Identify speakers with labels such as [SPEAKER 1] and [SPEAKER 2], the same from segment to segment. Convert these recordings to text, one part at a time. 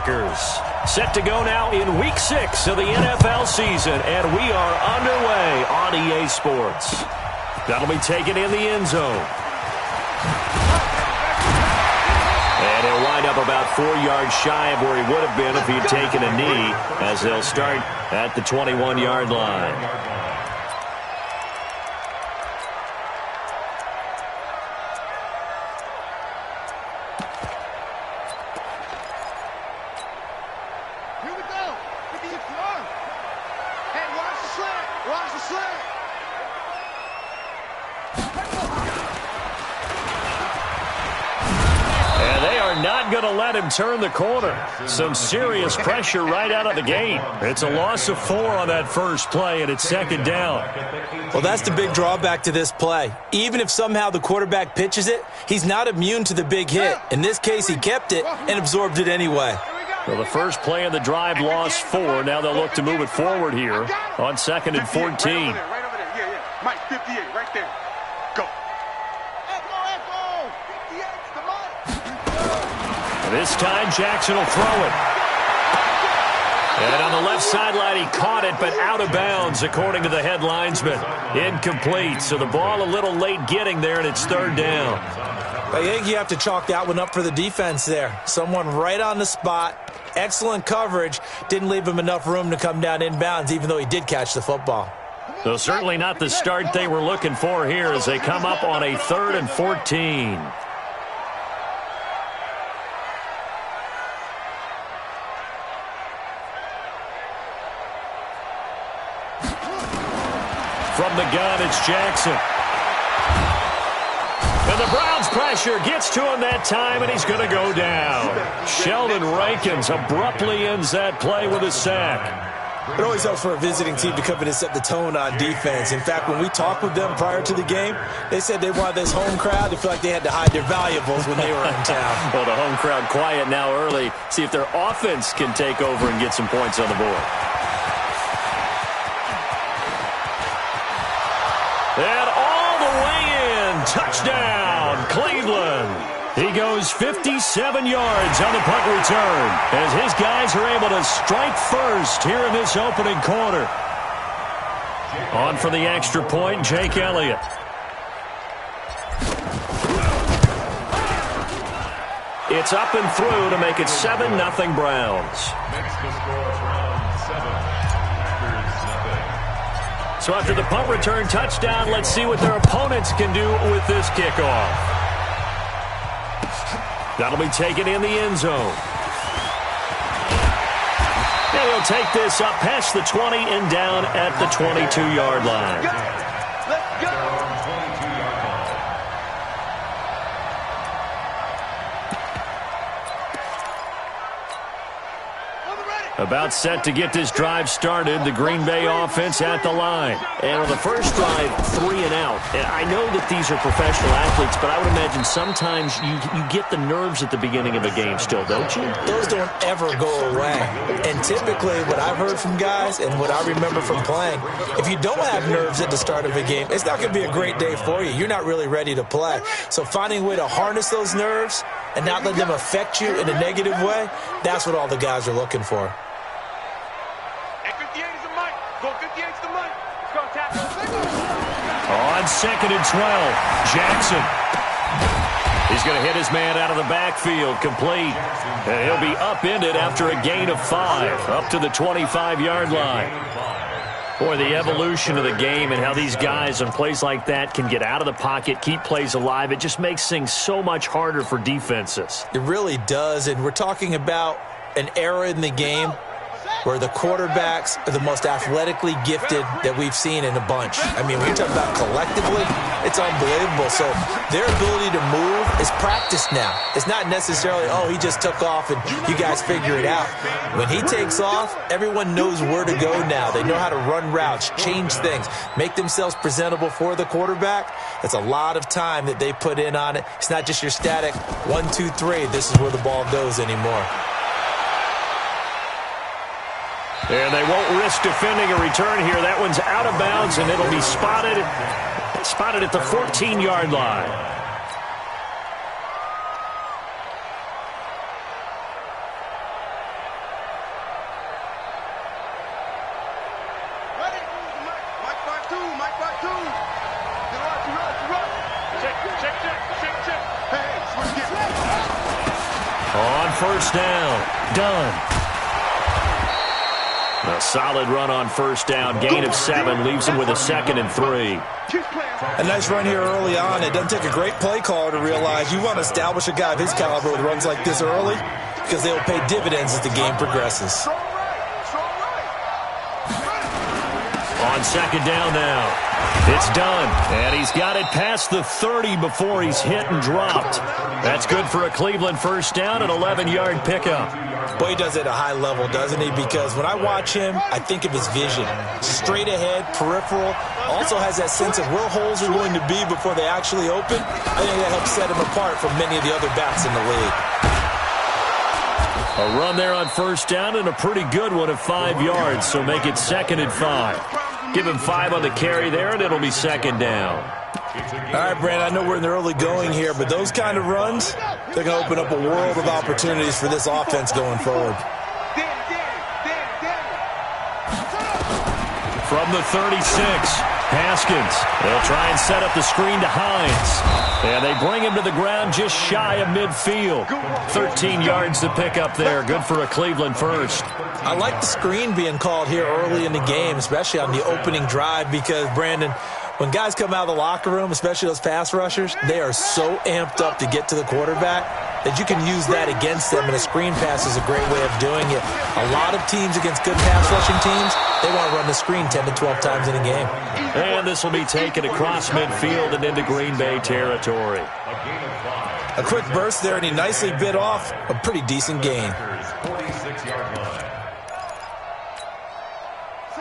[SPEAKER 1] Packers. Set to go now in Week 6 of the NFL season, and we are underway on EA Sports. That'll be taken in the end zone. And he'll wind up about 4 yards shy of where he would have been if he had taken a knee, as they'll start at the 21-yard line. Turn the corner. Some serious pressure right out of the gate. It's a loss of 4 on that first play, and it's second down.
[SPEAKER 2] Well, that's the big drawback to this play. Even if somehow the quarterback pitches it, he's not immune to the big hit. In this case, he kept it and absorbed it anyway.
[SPEAKER 1] Well, the first play of the drive lost 4. Now they'll look to move it forward here on 2nd and 14.
[SPEAKER 3] Right over there. Yeah. Mike, 58, right there. Go.
[SPEAKER 1] This time, Jackson will throw it. And on the left sideline, he caught it, but out of bounds, according to the head linesman. Incomplete, so the ball a little late getting there, and it's third down.
[SPEAKER 2] I think you have to chalk that one up for the defense there. Someone right on the spot, excellent coverage, didn't leave him enough room to come down inbounds, even though he did catch the football.
[SPEAKER 1] So certainly not the start they were looking for here as they come up on a 3rd and 14. From the gun, it's Jackson. And the Browns' pressure gets to him that time, and he's going to go down. Sheldon Rankins abruptly ends that play with a sack.
[SPEAKER 2] It always helps for a visiting team to come in and set the tone on defense. In fact, when we talked with them prior to the game, they said they wanted this home crowd to feel like they had to hide their valuables when they were in town.
[SPEAKER 1] Well, the home crowd quiet now early. See if their offense can take over and get some points on the board. And all the way in, touchdown, Cleveland. He goes 57 yards on the punt return as his guys are able to strike first here in this opening quarter. On for the extra point, Jake Elliott. It's up and through to make it 7-0 Browns. So after the punt return touchdown, let's see what their opponents can do with this kickoff. That'll be taken in the end zone. And he'll take this up past the 20 and down at the 22-yard line.
[SPEAKER 3] Let's go.
[SPEAKER 1] About set to get this drive started, the Green Bay offense at the line. And on the first drive, 3 and out. And I know that these are professional athletes, but I would imagine sometimes you get the nerves at the beginning of a game still, don't you?
[SPEAKER 2] Those don't ever go away. And typically, what I've heard from guys and what I remember from playing, if you don't have nerves at the start of a game, it's not going to be a great day for you. You're not really ready to play. So finding a way to harness those nerves and not let them affect you in a negative way, that's what all the guys are looking for.
[SPEAKER 1] On 2nd and 12, Jackson. He's going to hit his man out of the backfield, complete. And he'll be upended after a gain of 5, up to the 25-yard line. Boy, the evolution of the game and how these guys on plays like that can get out of the pocket, keep plays alive, it just makes things so much harder for defenses.
[SPEAKER 2] It really does, and we're talking about an era in the game where the quarterbacks are the most athletically gifted that we've seen in a bunch. I mean, when you're talking about collectively, it's unbelievable. So their ability to move is practiced now. It's not necessarily, oh, he just took off and you guys figure it out. When he takes off, everyone knows where to go now. They know how to run routes, change things, make themselves presentable for the quarterback. That's a lot of time that they put in on it. It's not just your static 1, 2, 3. This is where the ball goes anymore.
[SPEAKER 1] And they won't risk defending a return here. That one's out of bounds, and it'll be spotted at the 14-yard line. first down. Done. A solid run on first down. Gain of 7 leaves him with a 2nd and 3.
[SPEAKER 2] A nice run here early on. It doesn't take a great play caller to realize you want to establish a guy of his caliber with runs like this early because they will pay dividends as the game progresses.
[SPEAKER 1] On second down now. It's done. And he's got it past the 30 before he's hit and dropped. That's good for a Cleveland first down, an 11-yard pickup.
[SPEAKER 2] Boy, he does it at a high level, doesn't he? Because when I watch him, I think of his vision. Straight ahead, peripheral. Also has that sense of where holes are going to be before they actually open. I think that helps set him apart from many of the other backs in the league.
[SPEAKER 1] A run there on first down and a pretty good one of 5 yards, so make it 2nd and 5. Give him 5 on the carry there, and it'll be 2nd down.
[SPEAKER 2] All right, Brandon, I know we're in the early going here, but those kind of runs, they're going to open up a world of opportunities for this offense going forward.
[SPEAKER 1] From the 36, Haskins. They'll try and set up the screen to Hines. And they bring him to the ground just shy of midfield. 13 yards to pick up there. Good for a Cleveland first.
[SPEAKER 2] I like the screen being called here early in the game, especially on the opening drive, because, Brandon, when guys come out of the locker room, especially those pass rushers, they are so amped up to get to the quarterback that you can use that against them, and a screen pass is a great way of doing it. A lot of teams against good pass rushing teams, they want to run the screen 10 to 12 times in a game.
[SPEAKER 1] And this will be taken across midfield and into Green Bay territory.
[SPEAKER 2] A quick burst there, and he nicely bit off a pretty decent gain.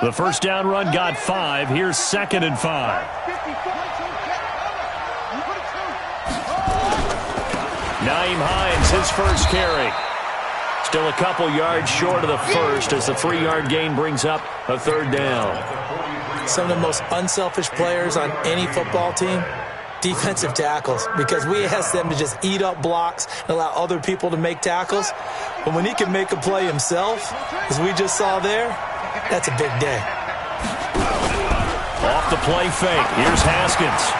[SPEAKER 1] The first down run got 5. Here's 2nd and 5. Nyheim Hines, his first carry. Still a couple yards short of the first as the 3-yard gain brings up a 3rd down.
[SPEAKER 2] Some of the most unselfish players on any football team, defensive tackles, because we ask them to just eat up blocks and allow other people to make tackles. But when he can make a play himself, as we just saw there, that's a big day.
[SPEAKER 1] Off the play fake. Here's Haskins.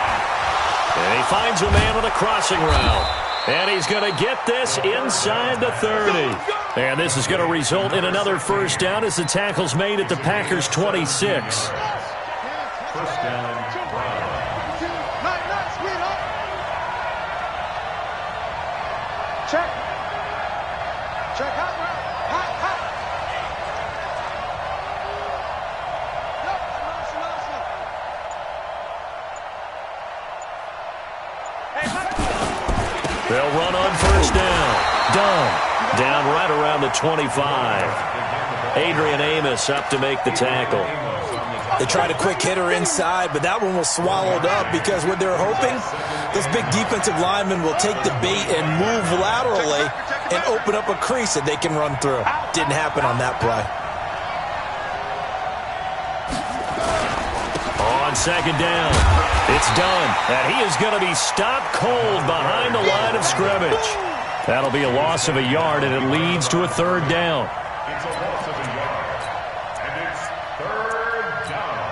[SPEAKER 1] And he finds a man with a crossing route. And he's going to get this inside the 30. And this is going to result in another first down as the tackle's made at the Packers' 26. First down.
[SPEAKER 3] Check. Check out. Hot.
[SPEAKER 1] They'll run on first down. Down right around the 25. Adrian Amos up to make the tackle.
[SPEAKER 2] They tried a quick hitter inside, but that one was swallowed up because what they're hoping, those big defensive linemen will take the bait and move laterally and open up a crease that they can run through. Didn't happen on that play.
[SPEAKER 1] On second down, it's done. And he is going to be stopped cold behind the line of scrimmage. That'll be a loss of a yard, and it leads to a 3rd down.
[SPEAKER 4] It's a loss of a yard, and it's 3rd down.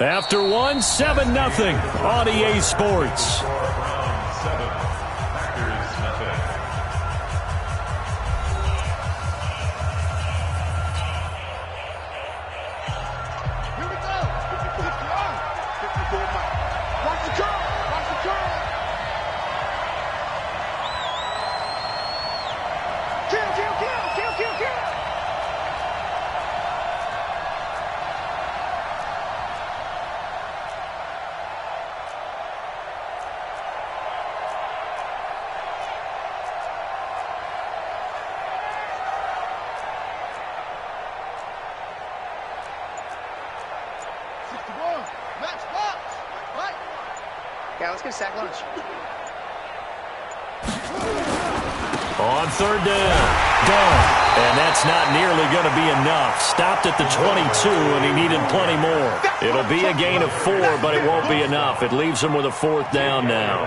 [SPEAKER 1] After one, 7-0 on EA Sports.
[SPEAKER 5] Yeah, let's get a sack lunch.
[SPEAKER 1] On 3rd down. Done. And that's not nearly going to be enough. Stopped at the 22, and he needed plenty more. It'll be a gain of 4, but it won't be enough. It leaves him with a 4th down now.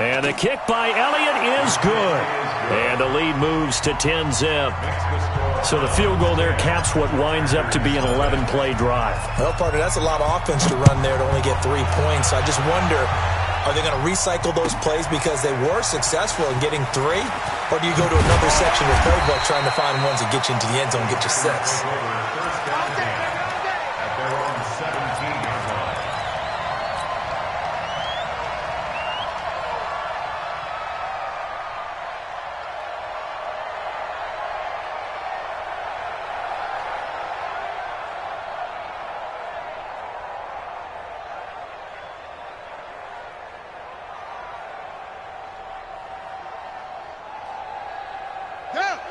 [SPEAKER 1] And the kick by Elliott is good. And the lead moves to 10-zip. So the field goal there caps what winds up to be an 11-play drive.
[SPEAKER 2] Well, partner, that's a lot of offense to run there to only get 3 points. I just wonder, are they going to recycle those plays because they were successful in getting 3? Or do you go to another section of the playbook trying to find ones that get you into the end zone and get you 6?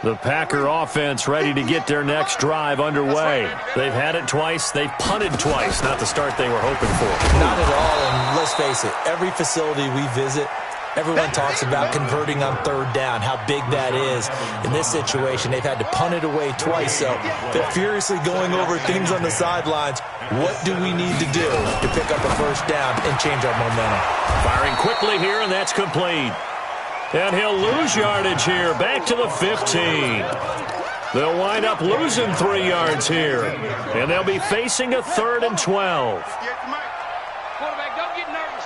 [SPEAKER 1] The Packer offense ready to get their next drive underway. They've had it twice. They've punted twice. Not the start they were hoping for.
[SPEAKER 2] Not at all, and let's face it, every facility we visit, everyone talks about converting on 3rd down, how big that is. In this situation, they've had to punt it away twice, so they're furiously going over things on the sidelines. What do we need to do to pick up a 1st down and change our momentum?
[SPEAKER 1] Firing quickly here, and that's complete. And he'll lose yardage here, back to the 15. They'll wind up losing 3 yards here. And they'll be facing a 3rd and 12.
[SPEAKER 5] Quarterback, don't get nervous.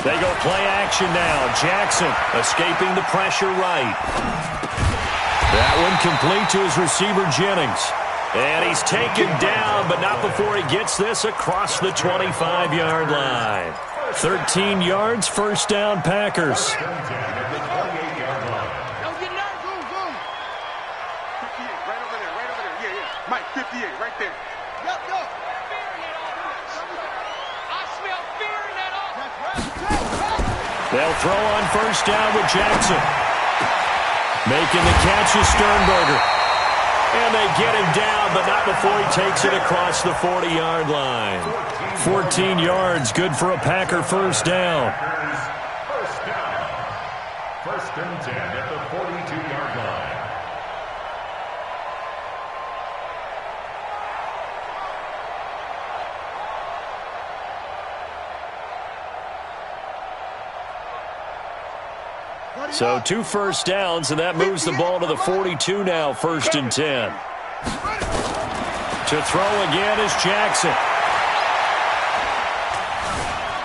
[SPEAKER 1] They go play action now. Jackson escaping the pressure right. That one complete to his receiver, Jennings. And he's taken down, but not before he gets this across the 25-yard line. 13 yards, 1st down, Packers.
[SPEAKER 5] Don't get nervous. Boom.
[SPEAKER 3] 58, right over there. Yeah. Mike, 58, right there.
[SPEAKER 5] Yup. I smell fear in that offense.
[SPEAKER 1] They'll throw on 1st down with Jackson. Making the catch is Sternberger. And they get him down, but not before he takes it across the 40-yard line. 14 yards, good for a Packer 1st down.
[SPEAKER 4] 1st and 10 at the 42-yard line.
[SPEAKER 1] So 2 1st downs, and that moves the ball to the 42 now, 1st and 10. To throw again is Jackson.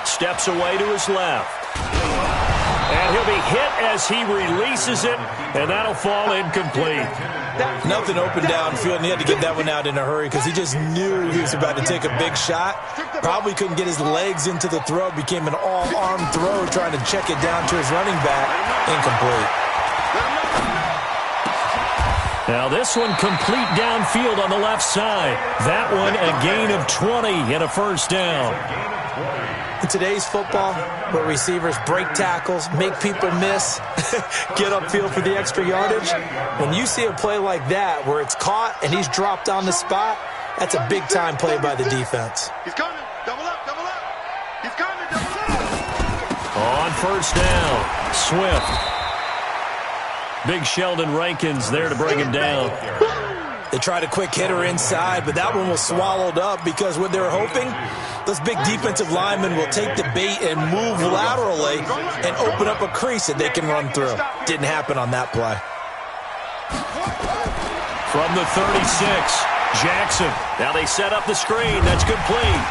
[SPEAKER 1] Steps away to his left. And he'll be hit as he releases it, and that'll fall incomplete.
[SPEAKER 2] Nothing open downfield, and he had to get that one out in a hurry because he just knew he was about to take a big shot. Probably couldn't get his legs into the throw. Became an all-arm throw trying to check it down to his running back. Incomplete.
[SPEAKER 1] Now this one complete downfield on the left side. That one a gain of 20 and a 1st down.
[SPEAKER 2] In today's football, where receivers break tackles, make people miss, get upfield for the extra yardage, when you see a play like that where it's caught and he's dropped on the spot, that's a big-time play by the defense.
[SPEAKER 3] He's coming. Double up. He's coming. Double up.
[SPEAKER 1] On 1st down, Swift. Big Sheldon Rankins there to bring him down.
[SPEAKER 2] They tried a quick hitter inside, but that one was swallowed up because what they're hoping, those big defensive linemen will take the bait and move laterally and open up a crease that they can run through. Didn't happen on that play.
[SPEAKER 1] From the 36, Jackson. Now they set up the screen. That's complete.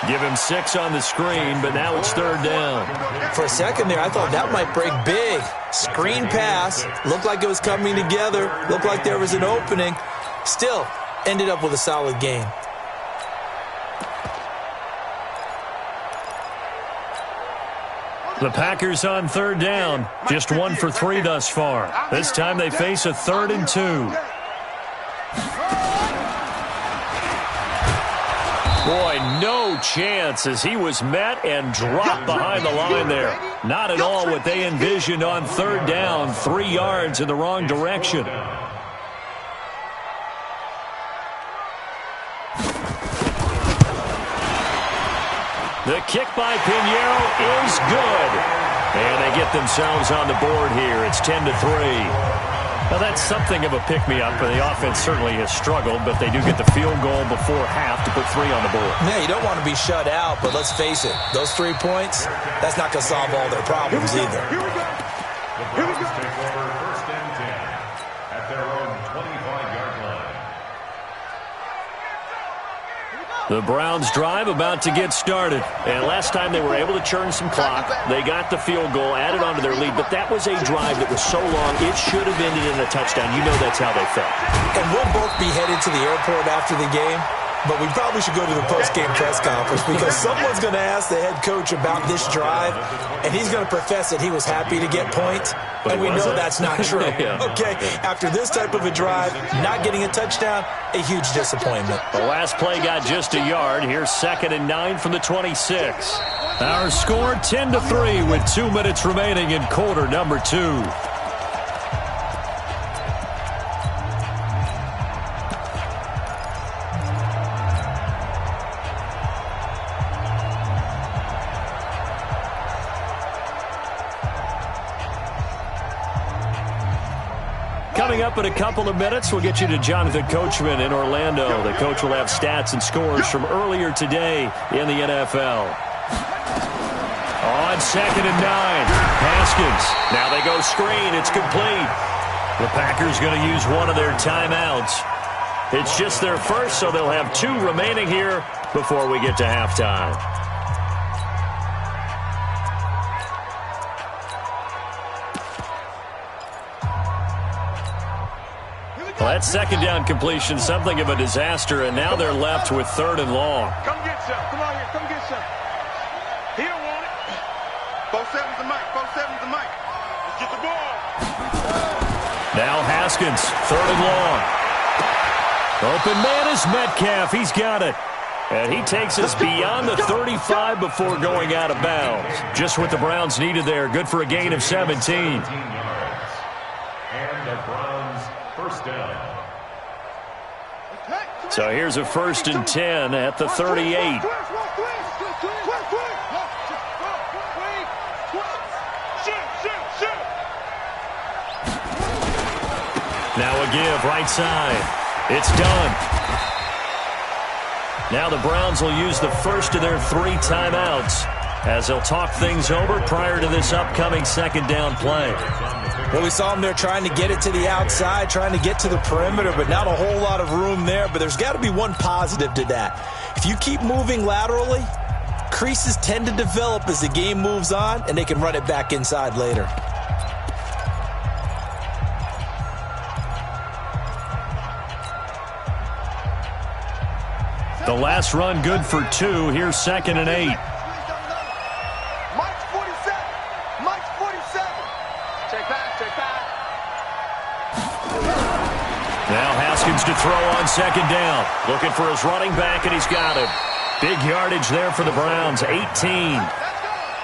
[SPEAKER 1] Give him 6 on the screen, but now it's 3rd down.
[SPEAKER 2] For a second there, I thought that might break big. Screen pass. Looked like it was coming together. Looked like there was an opening. Still, ended up with a solid gain.
[SPEAKER 1] The Packers on 3rd down. Just 1 for 3 thus far. This time they face a 3rd and 2. Boy, no chance as he was met and dropped behind the line there. Not at all what they envisioned on 3rd down. 3 yards in the wrong direction. The kick by Pinheiro is good. And they get themselves on the board here. It's 10-3. Now, that's something of a pick-me-up, and the offense certainly has struggled, but they do get the field goal before half to put 3 on the board.
[SPEAKER 2] Yeah, you don't want to be shut out, but let's face it, those 3 points, that's not going to solve all their problems either.
[SPEAKER 3] Here we go.
[SPEAKER 4] The Browns take over 1st and 10 at their own 25-yard line.
[SPEAKER 1] The Browns drive about to get started. And last time they were able to churn some clock. They got the field goal, added on to their lead. But that was a drive that was so long, it should have ended in a touchdown. You know that's how they felt.
[SPEAKER 2] And we'll both be headed to the airport after the game. But we probably should go to the post-game press conference because someone's going to ask the head coach about this drive, and he's going to profess that he was happy to get points, and we know that's not true.
[SPEAKER 1] Yeah.
[SPEAKER 2] Okay, after this type of a drive, not getting a touchdown, a huge disappointment.
[SPEAKER 1] The last play got just a yard. Here's 2nd and 9 from the 26. Our score 10-3 with 2 minutes remaining in quarter number 2. Coming up in a couple of minutes, we'll get you to Jonathan Coachman in Orlando. The coach will have stats and scores from earlier today in the NFL. On 2nd and 9, Haskins. Now they go screen. It's complete. The Packers going to use one of their timeouts. It's just their first, so they'll have 2 remaining here before we get to halftime. Well, that 2nd down completion, something of a disaster, and now they're left with 3rd and long.
[SPEAKER 3] Come get some. Come on here. Come get some. He don't want it. 4-7's the mic. 4-7's the mic. Let's get the ball.
[SPEAKER 1] Now Haskins, 3rd and long. Open man is Metcalf. He's got it. And he takes us beyond the 35 before going out of bounds. Just what the Browns needed there. Good for a gain of 17.
[SPEAKER 4] 17 yards. And the Browns 1st down.
[SPEAKER 1] So here's a 1st and 10 at the 38. Now a give, right side. It's done. Now the Browns will use the first of their 3 timeouts as they'll talk things over prior to this upcoming 2nd down play.
[SPEAKER 2] Well, we saw them there trying to get it to the outside, trying to get to the perimeter, but not a whole lot of room there. But there's got to be one positive to that. If you keep moving laterally, creases tend to develop as the game moves on, and they can run it back inside later.
[SPEAKER 1] The last run good for 2. Here's 2nd and 8.
[SPEAKER 3] Mike's 47. Mike's 47. Check back. Check back.
[SPEAKER 1] Now Haskins to throw on 2nd down. Looking for his running back, and he's got it. Big yardage there for the Browns, 18.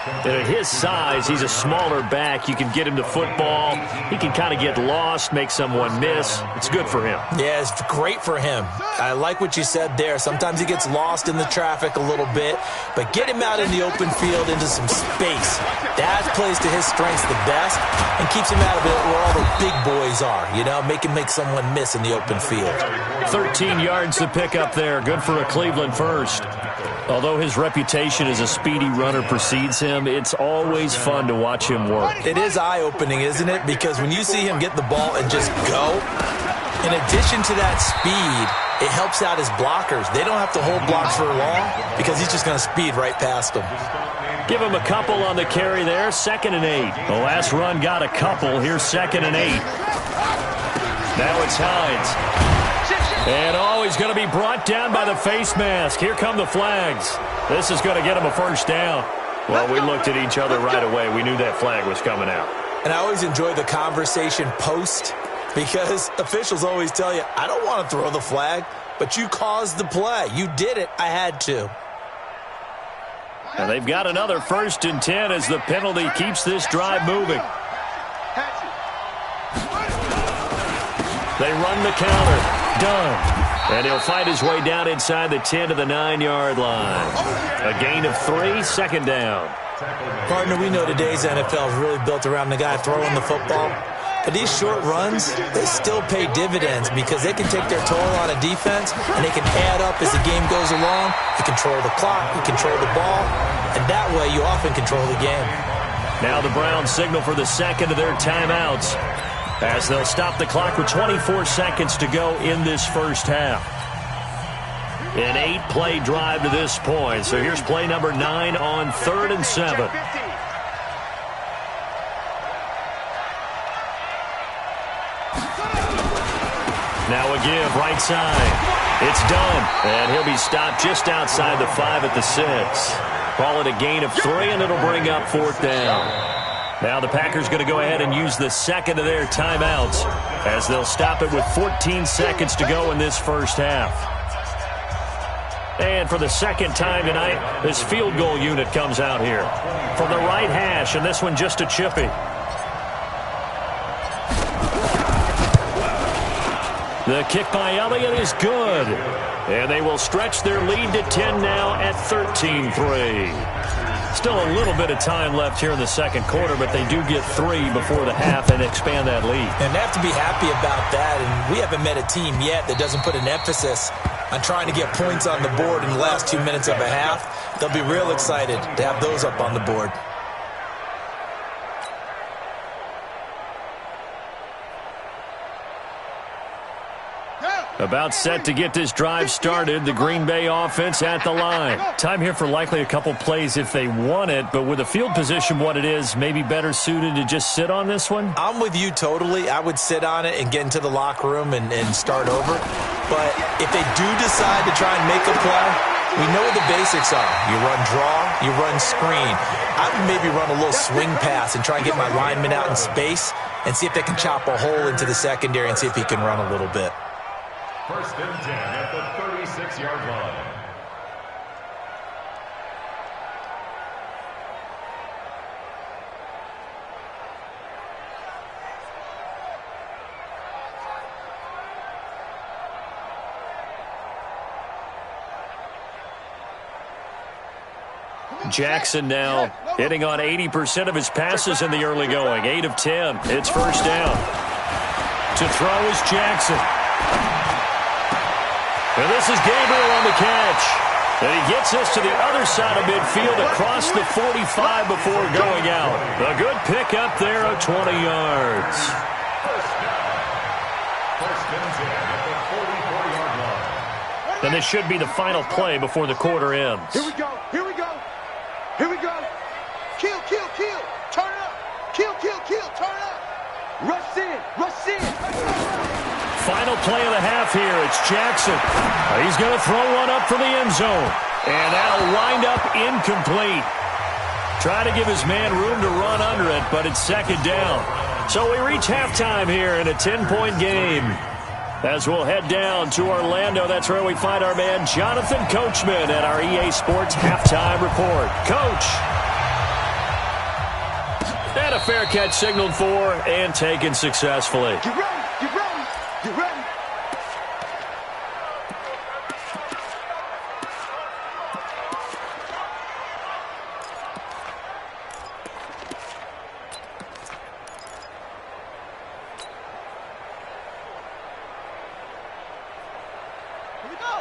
[SPEAKER 1] And at his size, he's a smaller back. You can get him to football. He can kind of get lost, make someone miss. It's good for him.
[SPEAKER 2] Yeah, it's great for him. I like what you said there. Sometimes he gets lost in the traffic a little bit, but get him out in the open field into some space. That plays to his strengths the best and keeps him out of it where all the big boys are, you know, make someone miss in the open field.
[SPEAKER 1] 13 yards to pick up there. Good for a Cleveland first. Although his reputation as a speedy runner precedes him, it's always fun to watch him work.
[SPEAKER 2] It is eye-opening, isn't it? Because when you see him get the ball and just go, in addition to that speed, it helps out his blockers. They don't have to hold blocks for long because he's just going to speed right past them.
[SPEAKER 1] Give him a couple on the carry there. 2nd and 8. The last run got a couple. Here's 2nd and 8. Now it's Hines. And he's going to be brought down by the face mask. Here come the flags. This is going to get him a 1st down. Well, we looked at each other right away. We knew that flag was coming out.
[SPEAKER 2] And I always enjoy the conversation post because officials always tell you, I don't want to throw the flag, but you caused the play. You did it. I had to.
[SPEAKER 1] And they've got another 1st and 10 as the penalty keeps this drive moving. They run the counter. Done. And he'll fight his way down inside the 10 to the 9-yard line. A gain of 3, 2nd down.
[SPEAKER 2] Partner, we know today's NFL is really built around the guy throwing the football. But these short runs, they still pay dividends because they can take their toll on a defense and they can add up as the game goes along. You control the clock, you control the ball, and that way you often control the game.
[SPEAKER 1] Now the Browns signal for the second of their timeouts as they'll stop the clock with 24 seconds to go in this first half. An 8-play drive to this point. So here's play number 9 on 3rd and 7. Now a give, right side. It's done, and he'll be stopped just outside the 5 at the 6. Call it a gain of 3, and it'll bring up 4th down. Now the Packers going to go ahead and use the second of their timeouts as they'll stop it with 14 seconds to go in this first half. And for the second time tonight, this field goal unit comes out here from the right hash, and this one just a chippy. The kick by Elliott is good. And they will stretch their lead to 10 now at 13-3. Still a little bit of time left here in the second quarter, but they do get 3 before the half and expand that lead.
[SPEAKER 2] And they have to be happy about that. And we haven't met a team yet that doesn't put an emphasis on trying to get points on the board in the last 2 minutes of a half. They'll be real excited to have those up on the board.
[SPEAKER 1] About set to get this drive started. The Green Bay offense at the line. Time here for likely a couple plays if they want it, but with the field position what it is, maybe better suited to just sit on this one?
[SPEAKER 2] I'm with you totally. I would sit on it and get into the locker room and start over. But if they do decide to try and make a play, we know what the basics are. You run draw, you run screen. I would maybe run a little swing pass and try and get my lineman out in space and see if they can chop a hole into the secondary and see if he can run a little bit.
[SPEAKER 4] 1st and 10 at the 36-yard line.
[SPEAKER 1] Jackson now hitting on 80% of his passes in the early going. 8 of 10. It's 1st down. To throw is Jackson. And this is Gabriel on the catch. And he gets us to the other side of midfield across the 45 before going out. A good pickup there of 20 yards.
[SPEAKER 4] 1st and 10 at the 44-yard line.
[SPEAKER 1] And this should be the final play before the quarter ends.
[SPEAKER 3] Here we go. Here we go. Here we go. Kill, kill, kill. Turn it up. Kill, kill, kill. Turn it up. Rush in. Rush in.
[SPEAKER 1] Final play of the half here. It's Jackson. He's going to throw one up for the end zone. And that'll wind up incomplete. Try to give his man room to run under it, but it's 2nd down. So we reach halftime here in a 10-point game. As we'll head down to Orlando, that's where we find our man Jonathan Coachman at our EA Sports Halftime Report. Coach. And a fair catch signaled for and taken successfully.
[SPEAKER 3] Get ready. Get ready. Get ready.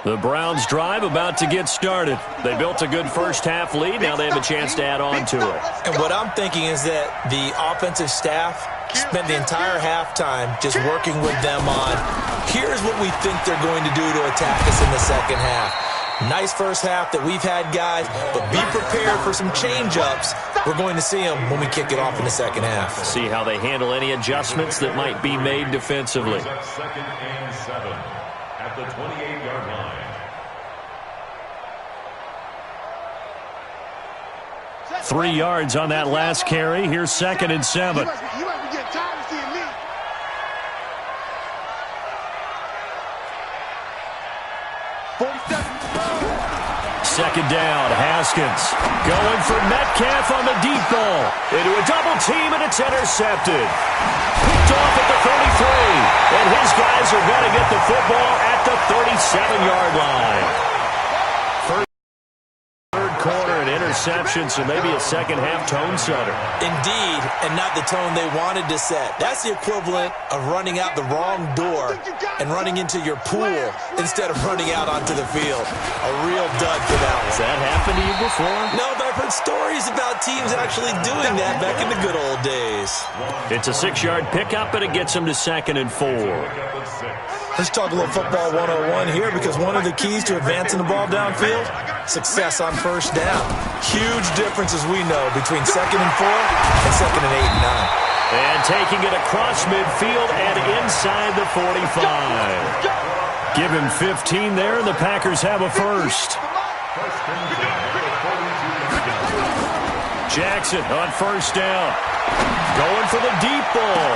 [SPEAKER 1] The Browns drive about to get started. They built a good first half lead. Now they have a chance to add on to it.
[SPEAKER 2] And what I'm thinking is that the offensive staff spent the entire halftime just working with them on, here's what we think they're going to do to attack us in the second half. Nice first half that we've had, guys, but be prepared for some change-ups. We're going to see them when we kick it off in the second half.
[SPEAKER 1] See how they handle any adjustments that might be made defensively.
[SPEAKER 4] 2nd and 7 at the 28-yard line.
[SPEAKER 1] 3 yards on that last carry. Here's 2nd and 7.
[SPEAKER 3] You might be getting tired of seeing me.
[SPEAKER 1] Second down, Haskins going for Metcalf on the deep ball. Into a double team, and it's intercepted. Picked off at the 33, and his guys are going to get the football at the 37-yard line. Third quarter, an interception. interception, so maybe a second-half tone setter.
[SPEAKER 2] Indeed, and not the tone they wanted to set. That's the equivalent of running out the wrong door and running into your pool instead of running out onto the field. A real dud for that one.
[SPEAKER 1] Has that happened to you before?
[SPEAKER 2] No, but I've heard stories about teams actually doing that back in the good old days.
[SPEAKER 1] It's a 6-yard pickup, and it gets them to 2nd and 4.
[SPEAKER 2] Let's talk a little football 101 here, because one of the keys to advancing the ball downfield, success on first down. Huge difference, as we know, between 2nd and 4 and 2nd and 8 and 9.
[SPEAKER 1] And taking it across midfield and inside the 45. Give him 15 there, and the Packers have a first. Jackson on first down. Going for the deep ball.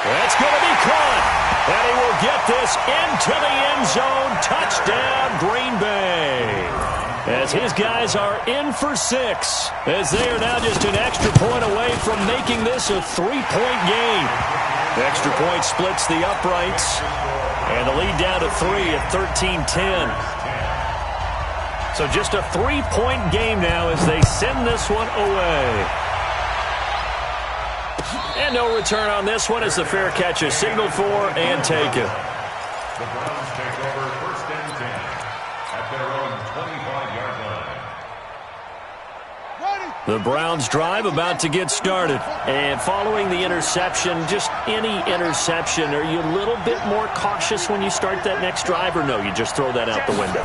[SPEAKER 1] That's going to be caught. And he will get this into the end zone. Touchdown, Green Bay. As his guys are in for 6. As they are now just an extra point away from making this a 3-point game. Extra point splits the uprights. And the lead down to 3 at 13-10. So just a 3-point game now as they send this one away. And no return on this one as the fair catch is signaled for and taken.
[SPEAKER 4] The Browns take over 1st and 10 at their own 25-yard line.
[SPEAKER 1] The Browns drive about to get started. And following the interception, just any interception, are you a little bit more cautious when you start that next drive, or no, you just throw that out the window?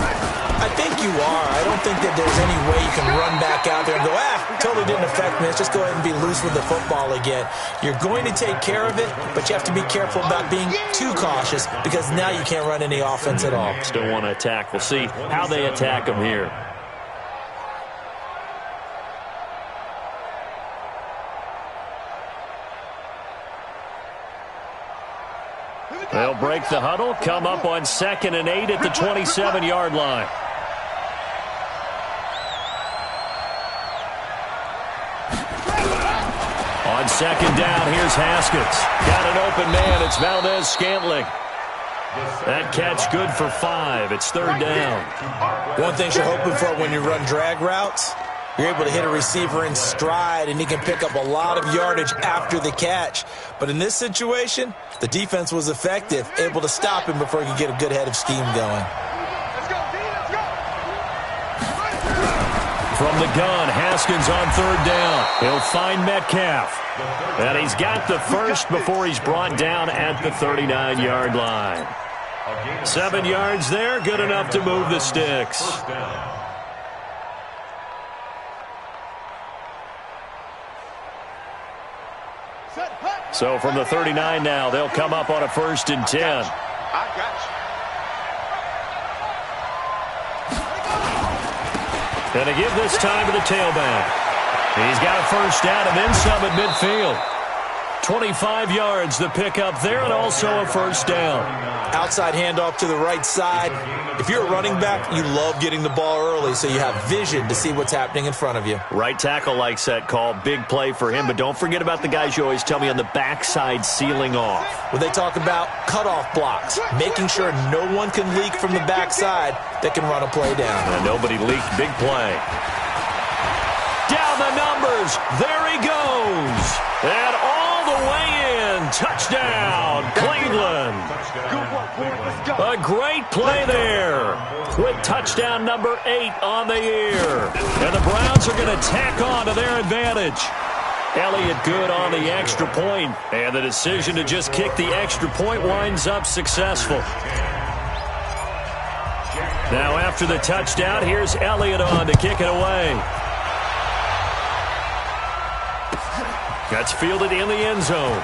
[SPEAKER 2] I think you are. I don't think that there's any way you can run back out there and go, totally didn't affect me. Let's just go ahead and be loose with the football again. You're going to take care of it, but you have to be careful about being too cautious, because now you can't run any offense at all.
[SPEAKER 1] Still want to attack. We'll see how they attack them here. They'll break the huddle, come up on 2nd and 8 at the 27-yard line. On 2nd down, here's Haskins. Got an open man. It's Valdez-Scantling. That catch good for 5. It's 3rd down.
[SPEAKER 2] One thing you're hoping for when you run drag routes, you're able to hit a receiver in stride, and he can pick up a lot of yardage after the catch. But in this situation, the defense was effective, able to stop him before he could get a good head of steam going.
[SPEAKER 5] Let's go, D, let's go.
[SPEAKER 1] From the gun, Haskins on 3rd down. He'll find Metcalf. And he's got the first before he's brought down at the 39-yard line. 7 yards there, good enough to move the sticks. So from the 39 now, they'll come up on a 1st and 10.
[SPEAKER 3] I got you.
[SPEAKER 1] And to give this time to the tailback. He's got a first down and then some at midfield. 25 yards, the pickup there, and also a first down.
[SPEAKER 2] Outside handoff to the right side. If you're a running back, you love getting the ball early so you have vision to see what's happening in front of you.
[SPEAKER 1] Right tackle likes that call. Big play for him, but don't forget about the guys you always tell me on the backside sealing off.
[SPEAKER 2] When they talk about cutoff blocks, making sure no one can leak from the backside that can run a play down.
[SPEAKER 1] And nobody leaked. Big play. Down the numbers. There he goes. And all the way in. Touchdown, Cleveland. A great play there with touchdown number 8 on the year. And the Browns are going to tack on to their advantage. Elliott good on the extra point, and the decision to just kick the extra point winds up successful. Now after the touchdown, here's Elliott on to kick it away. That's fielded in the end zone.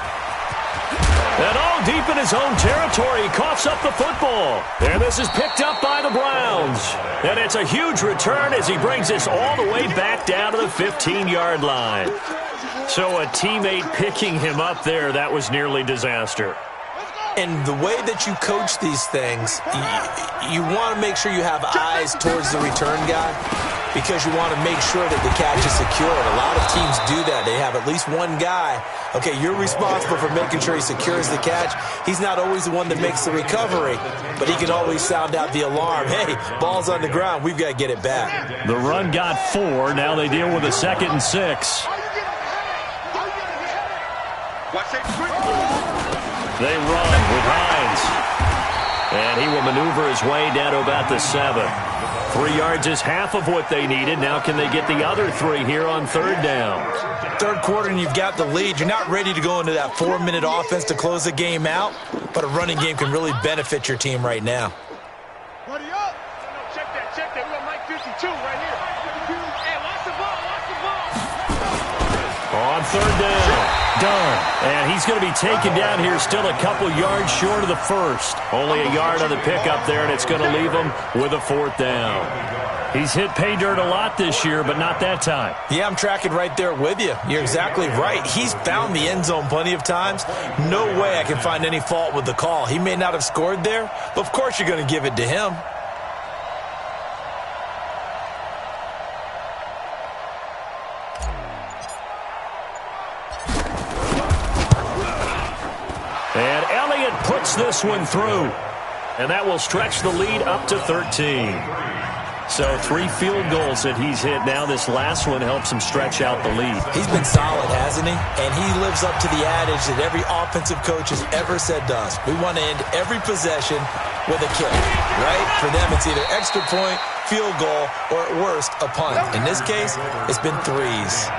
[SPEAKER 1] And all deep in his own territory, he coughs up the football. And this is picked up by the Browns. And it's a huge return as he brings this all the way back down to the 15-yard line. So a teammate picking him up there, that was nearly disaster.
[SPEAKER 2] And the way that you coach these things, you want to make sure you have eyes towards the return guy because you want to make sure that the catch is secured. A lot of teams do that. They have at least one guy. Okay, you're responsible for making sure he secures the catch. He's not always the one that makes the recovery, but he can always sound out the alarm. Hey, ball's on the ground. We've got to get it back.
[SPEAKER 1] The run got 4. Now they deal with a 2nd and 6. They run with Hines. And he will maneuver his way down to about the 7. 3 yards is half of what they needed. Now can they get the other 3 here on 3rd down?
[SPEAKER 2] Third quarter and you've got the lead. You're not ready to go into that 4-minute offense to close the game out, but a running game can really benefit your team right now.
[SPEAKER 5] Buddy up. No, check that. We're on Mike 52 right here. Hey, watch the ball.
[SPEAKER 1] On 3rd down. Done. And he's going to be taken down here still a couple yards short of the 1st. Only a yard on the pickup there, and it's going to leave him with a 4th down. He's hit pay dirt a lot this year, but not that time.
[SPEAKER 2] Yeah, I'm tracking right there with you. You're exactly right. He's found the end zone plenty of times. No way I can find any fault with the call. He may not have scored there, but of course you're going to give it to him.
[SPEAKER 1] And Elliott puts this one through. And that will stretch the lead up to 13. So 3 field goals that he's hit now. This last one helps him stretch out the lead.
[SPEAKER 2] He's been solid, hasn't he? And he lives up to the adage that every offensive coach has ever said to us. We want to end every possession with a kick, right? For them, it's either extra point, field goal, or at worst, a punt. In this case, it's been 3s.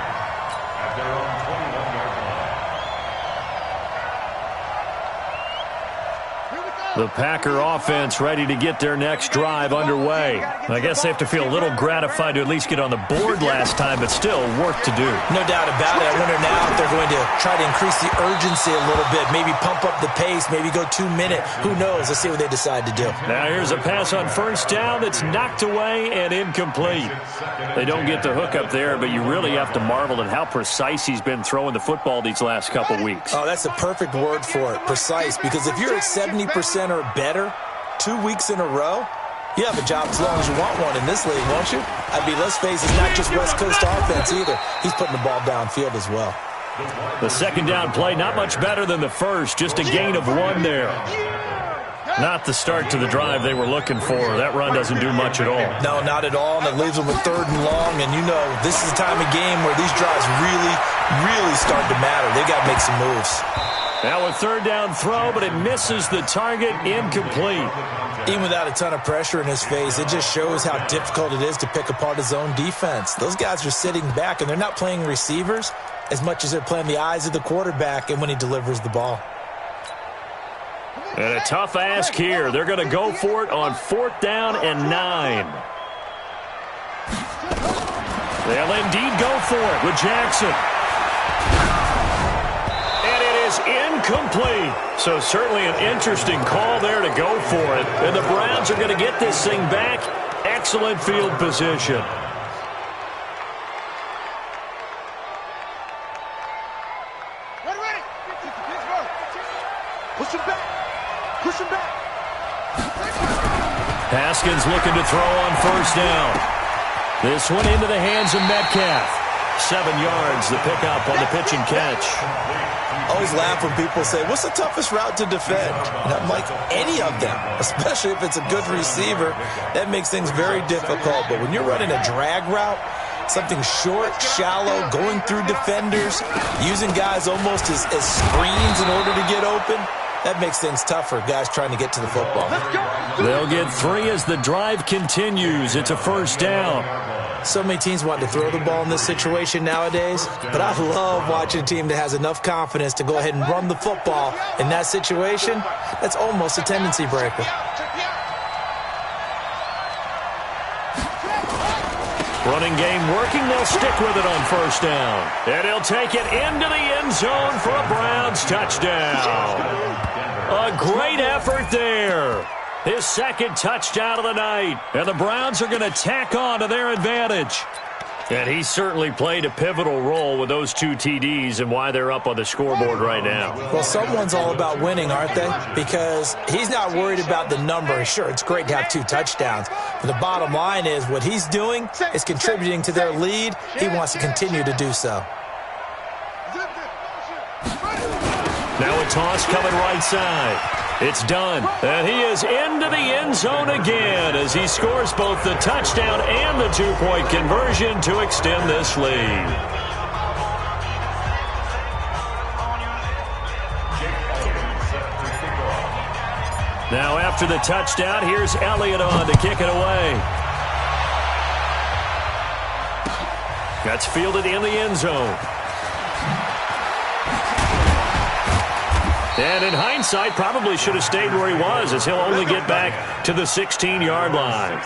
[SPEAKER 1] The Packer offense ready to get their next drive underway. I guess they have to feel a little gratified to at least get on the board last time, but still work to do.
[SPEAKER 2] No doubt about it. I wonder now if they're going to try to increase the urgency a little bit, maybe pump up the pace, maybe go 2-minute. Who knows? Let's see what they decide to do.
[SPEAKER 1] Now here's a pass on 1st down that's knocked away and incomplete. They don't get the hook up there, but you really have to marvel at how precise he's been throwing the football these last couple weeks.
[SPEAKER 2] Oh, that's a perfect word for it, precise, because if you're at 70% or better 2 weeks in a row, you have a job as long as you want one in this league, won't you? I mean, let's face it, it's not just West Coast offense either. He's putting the ball downfield as well.
[SPEAKER 1] The 2nd down play, not much better than the 1st, just a gain of 1 there. Not the start to the drive they were looking for. That run doesn't do much at all.
[SPEAKER 2] No, not at all, and it leaves them with 3rd and long, and you know this is the time of game where these drives really start to matter. They got to make some moves.
[SPEAKER 1] Now a 3rd down throw, but it misses the target, incomplete.
[SPEAKER 2] Even without a ton of pressure in his face, it just shows how difficult it is to pick apart his own defense. Those guys are sitting back, and they're not playing receivers as much as they're playing the eyes of the quarterback and when he delivers the ball.
[SPEAKER 1] And a tough ask here. They're going to go for it on 4th down and 9. They'll indeed go for it with Jackson. Incomplete. So certainly an interesting call there to go for it. And the Browns are going to get this thing back. Excellent field position.
[SPEAKER 5] Ready. Push him back.
[SPEAKER 1] Haskins looking to throw on 1st down. This one into the hands of Metcalf. 7 yards, the pickup on the pitch and catch.
[SPEAKER 2] I always laugh when people say, what's the toughest route to defend? And I'm like, any of them, especially if it's a good receiver. That makes things very difficult. But when you're running a drag route, something short, shallow, going through defenders, using guys almost as screens in order to get open, that makes things tough for guys trying to get to the football.
[SPEAKER 1] They'll get 3 as the drive continues. It's a 1st down.
[SPEAKER 2] So many teams want to throw the ball in this situation nowadays, but I love watching a team that has enough confidence to go ahead and run the football. In that situation, that's almost a tendency breaker.
[SPEAKER 1] Running game working. They'll stick with it on 1st down. And he'll take it into the end zone for a Browns touchdown. A great effort there. His 2nd touchdown of the night. And the Browns are going to tack on to their advantage. And he certainly played a pivotal role with those 2 TDs and why they're up on the scoreboard right now.
[SPEAKER 2] Well, someone's all about winning, aren't they? Because he's not worried about the number. Sure, it's great to have 2 touchdowns. But the bottom line is what he's doing is contributing to their lead. He wants to continue to do so.
[SPEAKER 1] Now a toss coming right side. It's done, and he is into the end zone again as he scores both the touchdown and the 2-point conversion to extend this lead. Now after the touchdown, here's Elliott on to kick it away. That's fielded in the end zone. And in hindsight, probably should have stayed where he was, as he'll only get back to the 16-yard line.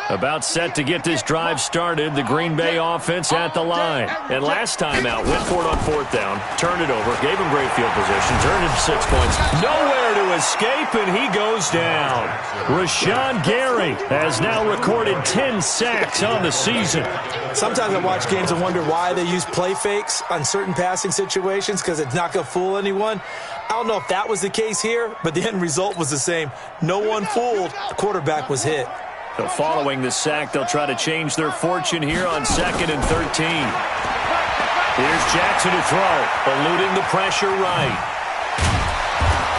[SPEAKER 1] About set to get this drive started, the Green Bay offense at the line. And last time out, went for it on 4th down, turned it over, gave him great field position, turned it to 6 points. Nowhere to escape, and he goes down. Rashawn Gary has now recorded 10 sacks on the season.
[SPEAKER 2] Sometimes I watch games and wonder why they use play fakes on certain passing situations, because it's not going to fool anyone. I don't know if that was the case here, but the end result was the same. No one fooled. The quarterback was hit.
[SPEAKER 1] So following the sack, they'll try to change their fortune here on 2nd and 13. Here's Jackson to throw, eluding the pressure right.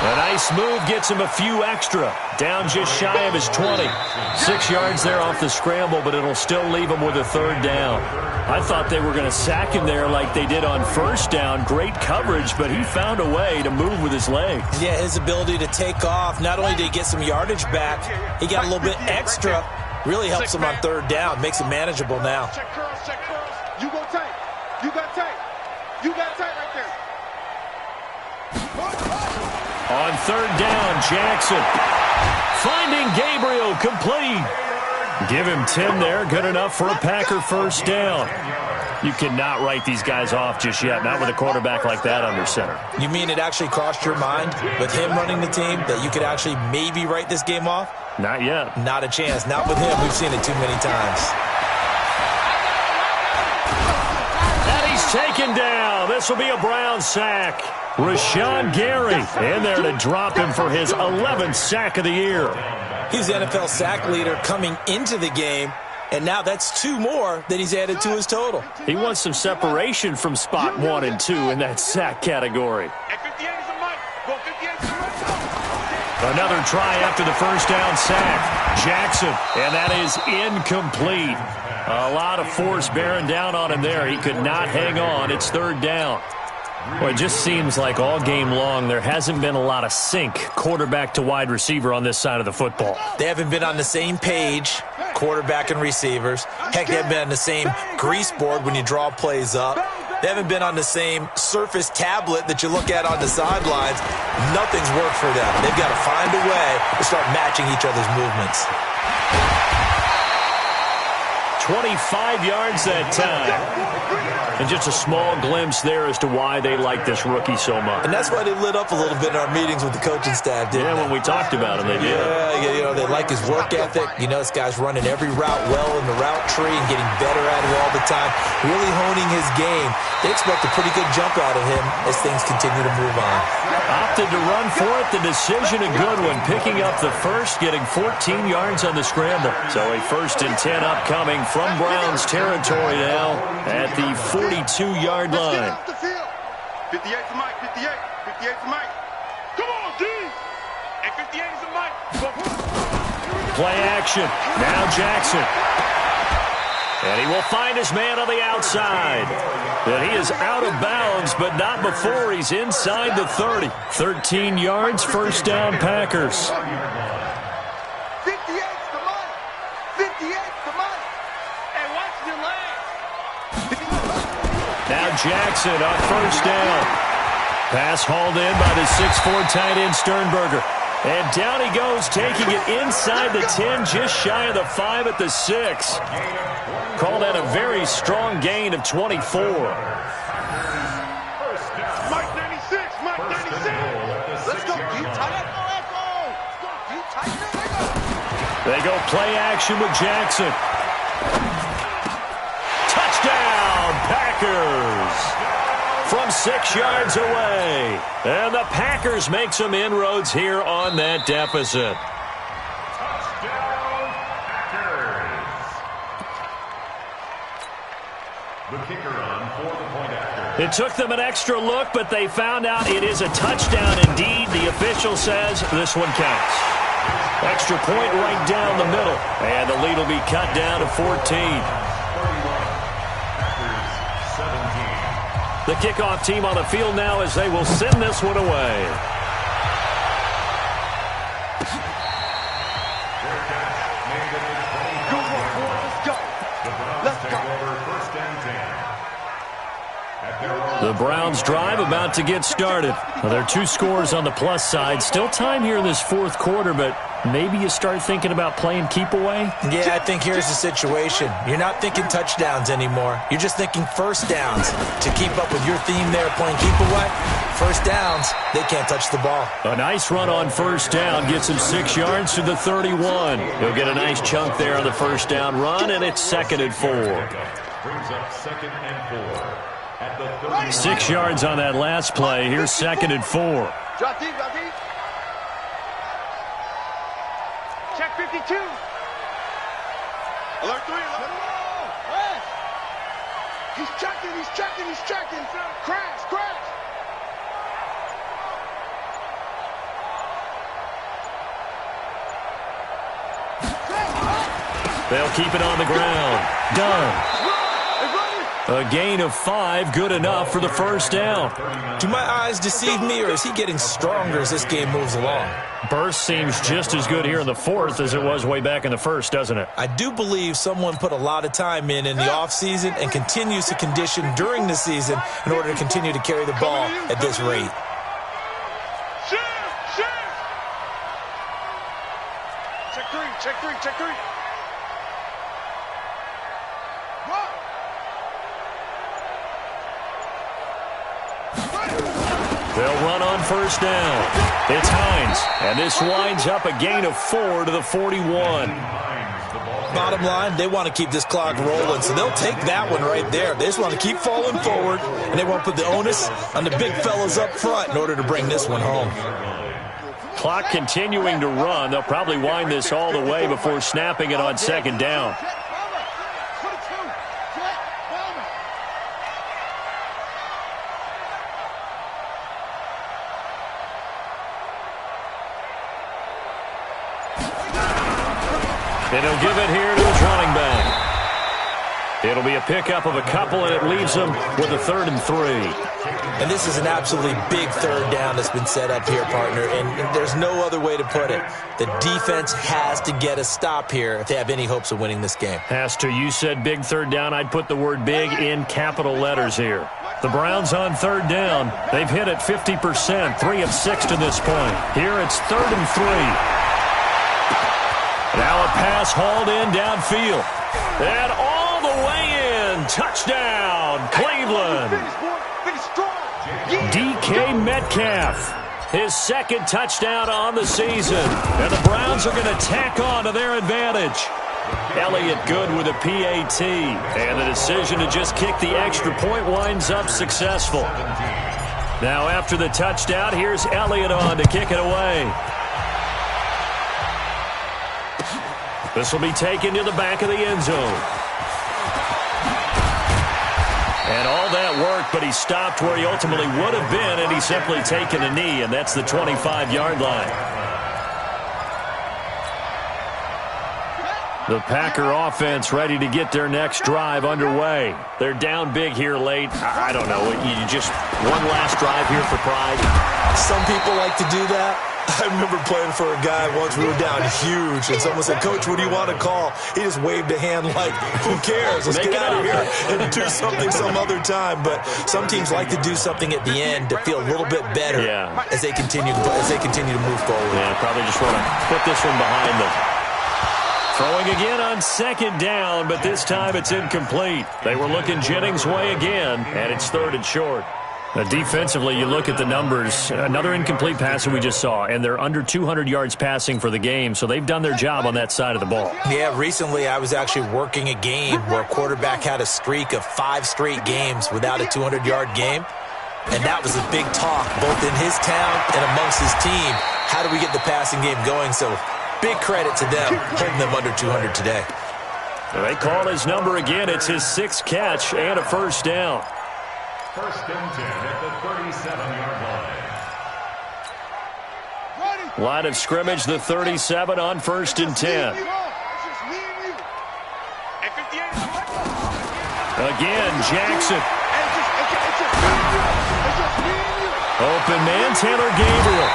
[SPEAKER 1] A nice move gets him a few extra. Down just shy of his 20. 6 yards there off the scramble, but it'll still leave him with a 3rd down. I thought they were going to sack him there like they did on 1st down. Great coverage, but he found a way to move with his legs.
[SPEAKER 2] Yeah, his ability to take off. Not only did he get some yardage back, he got a little bit extra. Really helps him on 3rd down. Makes it manageable now.
[SPEAKER 5] Check curls, check curls. You go tight. You got tight. You got tight right there.
[SPEAKER 1] On 3rd down, Jackson finding Gabriel complete. Give him 10 there. Good enough for a Packer 1st down. You cannot write these guys off just yet, not with a quarterback like that under center.
[SPEAKER 2] You mean it actually crossed your mind with him running the team that you could actually maybe write this game off?
[SPEAKER 1] Not yet.
[SPEAKER 2] Not a chance. Not with him. We've seen it too many times.
[SPEAKER 1] And he's taken down. This will be a Brown sack. Rashawn Gary in there to drop him for his 11th sack of the year.
[SPEAKER 2] He's the NFL sack leader coming into the game, and now that's 2 more that he's added to his total.
[SPEAKER 1] He wants some separation from spot 1 and 2 in that sack category. Another try after the 1st down sack. Jackson, and that is incomplete. A lot of force bearing down on him there. He could not hang on. It's 3rd down. Well, it just seems like all game long there hasn't been a lot of sync quarterback to wide receiver on this side of the football.
[SPEAKER 2] They haven't been on the same page, quarterback and receivers. Heck, they haven't been on the same grease board when you draw plays up. They haven't been on the same Surface tablet that you look at on the sidelines. Nothing's worked for them. They've got to find a way to start matching each other's movements.
[SPEAKER 1] 25 yards that time. And just a small glimpse there as to why they like this rookie so much.
[SPEAKER 2] And that's why they lit up a little bit in our meetings with the coaching staff, didn't they?
[SPEAKER 1] When we talked about him, they did.
[SPEAKER 2] Yeah, you know, they like his work ethic. You know, this guy's running every route well in the route tree and getting better at it all the time, really honing his game. They expect a pretty good jump out of him as things continue to move on.
[SPEAKER 1] Opted to run for it. The decision a good one. Picking up the first, getting 14 yards on the scramble. So a 1st and 10 upcoming from Browns territory now at the 42-yard line.
[SPEAKER 5] 58 to Mike, 58. 58 to Mike. Come on, D. And 58 is a Mike.
[SPEAKER 1] Play action. Now Jackson. And he will find his man on the outside. And he is out of bounds, but not before he's inside the 30. 13 yards, 1st down Packers.
[SPEAKER 3] 58 to Mike. 58 to Mike.
[SPEAKER 5] Hey, watch your legs.
[SPEAKER 1] Now Jackson on 1st down. Pass hauled in by the 6'4" tight end Sternberger. And down he goes, taking it inside the 10, just shy of the 5 at the 6. Call that a very strong gain of 24.
[SPEAKER 5] Mike 96, Mike 96.
[SPEAKER 1] They go play action with Jackson. Touchdown, Packers! From 6 yards away. And the Packers make some inroads here on that deficit.
[SPEAKER 4] Touchdown, Packers. The kicker on for the point after.
[SPEAKER 1] It took them an extra look, but they found out it is a touchdown indeed. The official says this one counts. Extra point right down the middle. And the lead will be cut down to 14. The kickoff team on the field now as they will send this one away.
[SPEAKER 3] Good work, boys. Let's go. Let's go.
[SPEAKER 1] The Browns drive about to get started. Well, there are 2 scores on the plus side. Still time here in this fourth quarter, but maybe you start thinking about playing keep away?
[SPEAKER 2] Yeah, I think here's the situation. You're not thinking touchdowns anymore. You're just thinking first downs. To keep up with your theme there, playing keep away, first downs, they can't touch the ball.
[SPEAKER 1] A nice run on first down gets him 6 yards to the 31. He'll get a nice chunk there on the first down run, and it's 2nd and 4.
[SPEAKER 4] Brings up 2nd and 4. At the 30.
[SPEAKER 1] 6 yards on that last play. Here's 2nd and 4.
[SPEAKER 3] Drop deep, drop deep. Check 52.
[SPEAKER 5] Alert 3, alert.
[SPEAKER 3] He's checking, he's checking, he's checking. Crash, crash.
[SPEAKER 1] They'll keep it on the ground. Done. A gain of 5, good enough for the first down.
[SPEAKER 2] Do my eyes deceive me, or is he getting stronger as this game moves along?
[SPEAKER 1] Burst seems just as good here in the fourth as it was way back in the first, doesn't it?
[SPEAKER 2] I do believe someone put a lot of time in the offseason and continues to condition during the season in order to continue to carry the ball at this rate.
[SPEAKER 3] Check 3, check 3, check 3.
[SPEAKER 1] They'll run on first down. It's Hines, and this winds up a gain of 4 to the 41.
[SPEAKER 2] Bottom line, they want to keep this clock rolling, so they'll take that one right there. They just want to keep falling forward, and they won't put the onus on the big fellas up front in order to bring this one home.
[SPEAKER 1] Clock continuing to run. They'll probably wind this all the way before snapping it on 2nd down. And he'll give it here to his running back. It'll be a pickup of a couple, and it leaves them with a 3rd and 3.
[SPEAKER 2] And this is an absolutely big third down that's been set up here, partner, and there's no other way to put it. The defense has to get a stop here if they have any hopes of winning this game.
[SPEAKER 1] Has to. You said big third down. I'd put the word big in capital letters here. The Browns on 3rd down. They've hit it 50%, 3 of 6 to this point. Here it's 3rd and 3. Now a pass hauled in downfield. And all the way in. Touchdown, Cleveland. DK Metcalf. His 2nd touchdown on the season. And the Browns are going to tack on to their advantage. Elliott good with a PAT. And the decision to just kick the extra point winds up successful. Now after the touchdown, here's Elliott on to kick it away. This will be taken to the back of the end zone. And all that worked, but he stopped where he ultimately would have been, and he's simply taken a knee, and that's the 25-yard line. The Packer offense ready to get their next drive underway. They're down big here late. I don't know. You just one last drive here for pride.
[SPEAKER 2] Some people like to do that. I remember playing for a guy once. We were down huge, and someone said, "Coach, what do you want to call?" He just waved a hand like, "Who cares? Let's get out of here and do something some other time." But some teams like to do something at the end to feel a little bit better as they continue to move forward.
[SPEAKER 1] Yeah, probably just want to put this one behind them. Throwing again on 2nd down, but this time it's incomplete. They were looking Jennings' way again, and it's 3rd and short. Defensively, you look at the numbers. Another incomplete pass that we just saw, and they're under 200 yards passing for the game, so they've done their job on that side of the ball.
[SPEAKER 2] Yeah, recently I was actually working a game where a quarterback had a streak of 5 straight games without a 200-yard game, and that was a big talk both in his town and amongst his team. How do we get the passing game going? So big credit to them holding them under 200 today.
[SPEAKER 1] They call his number again. It's his 6th catch and a first down.
[SPEAKER 4] First and 10 at the 37-yard line.
[SPEAKER 1] Line of scrimmage, the 37 on first and 10. Again, Jackson. Open man, Taylor Gabriel.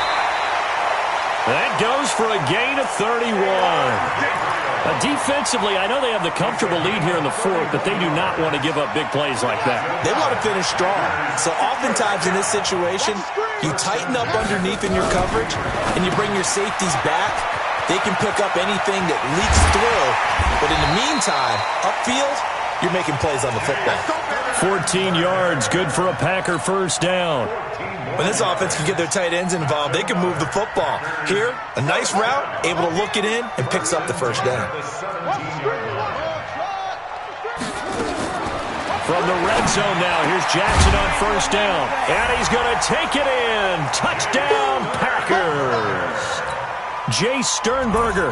[SPEAKER 1] That goes for a gain of 31. Defensively, I know they have the comfortable lead here in the 4th, but they do not want to give up big plays like that.
[SPEAKER 2] They want to finish strong. So oftentimes in this situation, you tighten up underneath in your coverage, and you bring your safeties back. They can pick up anything that leaks through. But in the meantime, upfield, you're making plays on the football.
[SPEAKER 1] 14 yards, good for a Packer first down.
[SPEAKER 2] When this offense can get their tight ends involved, they can move the football. Here, a nice route, able to look it in, and picks up the first down.
[SPEAKER 1] From the red zone now, here's Jackson on first down. And he's going to take it in. Touchdown, Packers. Jay Sternberger,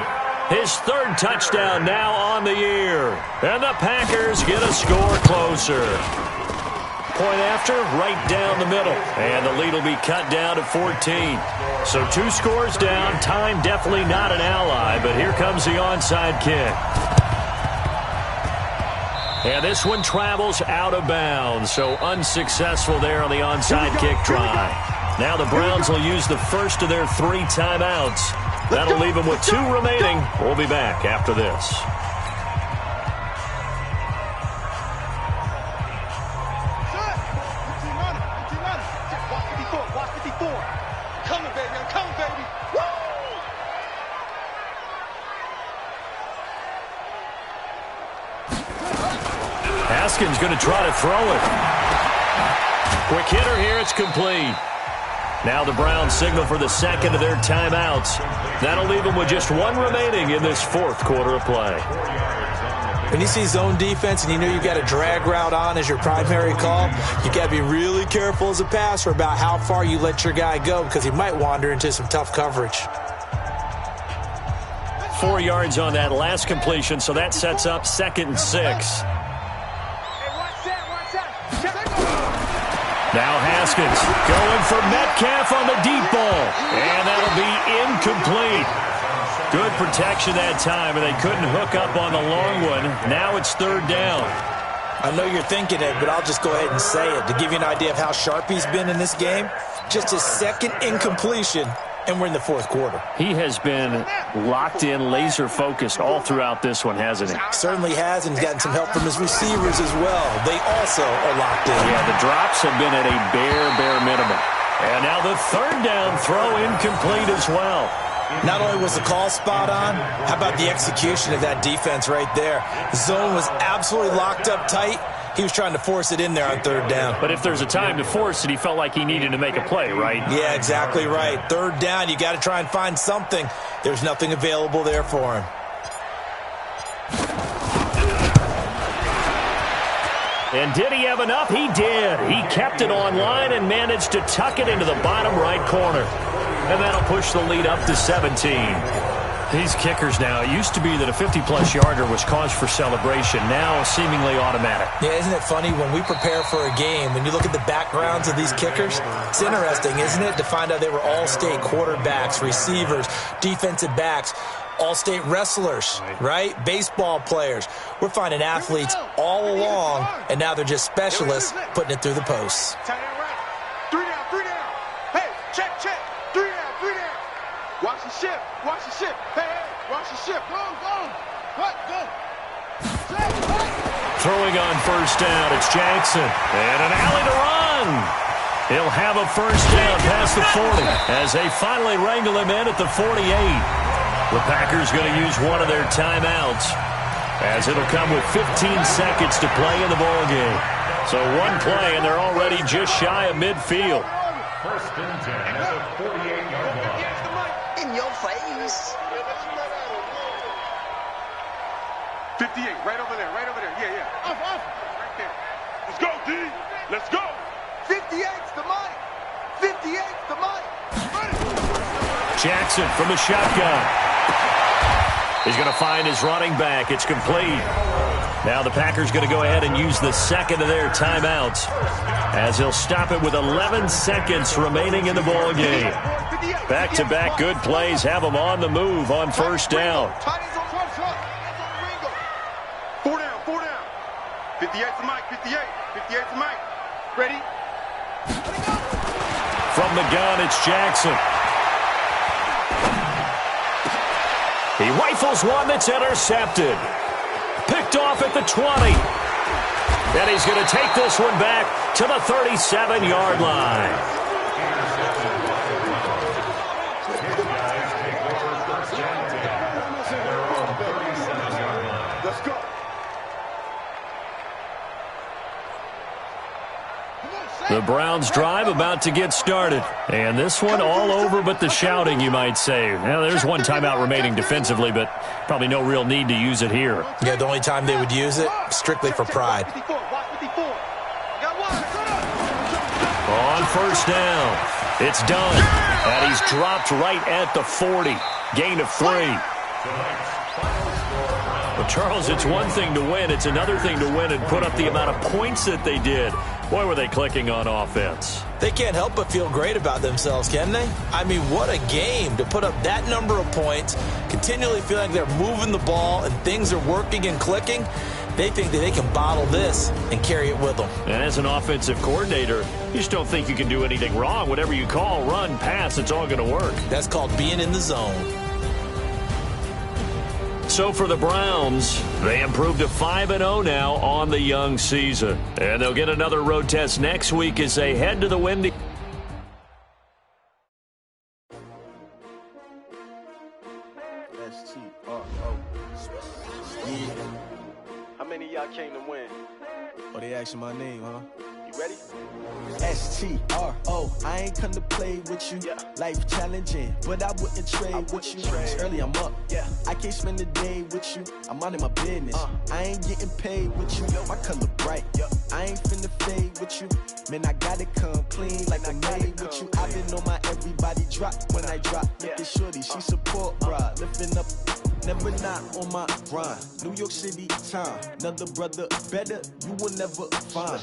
[SPEAKER 1] his 3rd touchdown now on the year. And the Packers get a score closer. Point after, right down the middle. And the lead will be cut down to 14. So 2 scores down. Time definitely not an ally, but here comes the onside kick. And this one travels out of bounds, so unsuccessful there on the onside kick try. Now the Browns will use the first of their 3 timeouts. That'll leave them with 2 remaining. We'll be back after this. Haskins going to try to throw it. Quick hitter here. It's complete. Now the Browns signal for the 2nd of their timeouts. That'll leave them with just 1 remaining in this 4th quarter of play.
[SPEAKER 2] When you see zone defense and you know you've got a drag route on as your primary call, you got to be really careful as a passer about how far you let your guy go because he might wander into some tough coverage.
[SPEAKER 1] 4 yards on that last completion, so that sets up 2nd and 6. Now Haskins going for Metcalf on the deep ball. And that'll be incomplete. Good protection that time, and they couldn't hook up on the long one. Now it's 3rd down.
[SPEAKER 2] I know you're thinking it, but I'll just go ahead and say it. To give you an idea of how sharp he's been in this game, just his 2nd incompletion, and we're in the 4th quarter.
[SPEAKER 1] He has been locked in, laser-focused all throughout this one, hasn't he?
[SPEAKER 2] Certainly has, and he's gotten some help from his receivers as well. They also are locked in.
[SPEAKER 1] Yeah, the drops have been at a bare minimum. And now the 3rd down throw incomplete as well.
[SPEAKER 2] Not only was the call spot on, how about the execution of that defense right there? The zone was absolutely locked up tight. He was trying to force it in there on 3rd down.
[SPEAKER 1] But if there's a time to force it, he felt like he needed to make a play, right?
[SPEAKER 2] Yeah, exactly right. 3rd down, you got to try and find something. There's nothing available there for him.
[SPEAKER 1] And did he have enough? He did. He kept it online and managed to tuck it into the bottom right corner. And that'll push the lead up to 17. These kickers now, it used to be that a 50-plus yarder was cause for celebration. Now seemingly automatic.
[SPEAKER 2] Yeah, isn't it funny when we prepare for a game, when you look at the backgrounds of these kickers, it's interesting, isn't it, to find out they were all-state quarterbacks, receivers, defensive backs, all-state wrestlers, right? Baseball players. We're finding athletes all along, and now they're just specialists putting it through the posts.
[SPEAKER 3] Watch the ship. Watch the ship. Hey, watch the ship. Go. What? Go.
[SPEAKER 1] Throwing on first down, it's Jackson. And an alley to run. He'll have a first down past the 40 as they finally wrangle him in at the 48. The Packers going to use one of their timeouts. as it'll come with 15 seconds to play in the ball game. So one play, and they're already just shy of midfield.
[SPEAKER 4] First and 10 at the 48-yard line.
[SPEAKER 3] In your face.
[SPEAKER 5] 58, right over there, right over there. Yeah. Off. Right there. Let's go, D. Let's go.
[SPEAKER 3] 58's the mic. 58's the mic.
[SPEAKER 1] Jackson from the shotgun. He's going to find his running back. It's complete. Now the Packers going to go ahead and use the second of their timeouts as he'll stop it with 11 seconds remaining in the ball game. Back-to-back good plays have them on the move on first down.
[SPEAKER 5] 4 down. 58's the mic. 58's the mic. Ready?
[SPEAKER 1] From the gun, it's Jackson. He rifles one that's intercepted. Picked off at the 20. And he's going to take this one back to the 37-yard line.
[SPEAKER 5] Let's go.
[SPEAKER 1] The Browns drive about to get started. And this one all over but the shouting, you might say. Now, there's one timeout remaining defensively, but probably no real need to use it here.
[SPEAKER 2] Yeah, the only time they would use it, strictly for pride.
[SPEAKER 1] On first down, it's done. And he's dropped right at the 40. Gain of 3. Well, Charles, it's one thing to win. It's another thing to win and put up the amount of points that they did. Boy, were they clicking on offense.
[SPEAKER 2] They can't help but feel great about themselves, can they? I mean, what a game to put up that number of points, continually feeling they're moving the ball and things are working and clicking. They think that they can bottle this and carry it with them.
[SPEAKER 1] And as an offensive coordinator, you just don't think you can do anything wrong. Whatever you call, run, pass, it's all going to work.
[SPEAKER 2] That's called being in the zone.
[SPEAKER 1] So for the Browns, they improved to 5-0 now on the young season. And they'll get another road test next week as they head to the Windy.
[SPEAKER 3] S-T-R-O. Yeah. How many of y'all came to win?
[SPEAKER 6] Oh, they asking my name, huh?
[SPEAKER 3] You ready?
[SPEAKER 6] S-T-R-O. I ain't come to play with you.
[SPEAKER 3] Yeah.
[SPEAKER 6] Life challenging, but I wouldn't trade with you. It's early, I'm up.
[SPEAKER 3] Yeah.
[SPEAKER 6] I can't spend the day with you. I'm minding my business. I ain't getting paid with you. My color bright. I ain't finna fade with you. Man, I gotta come clean like I'm made with you. I've been on my everybody drop when I drop. Look at shorty, she support, bruh. Lifting up. Never not on my grind. New York City time. Another brother better, you will never find.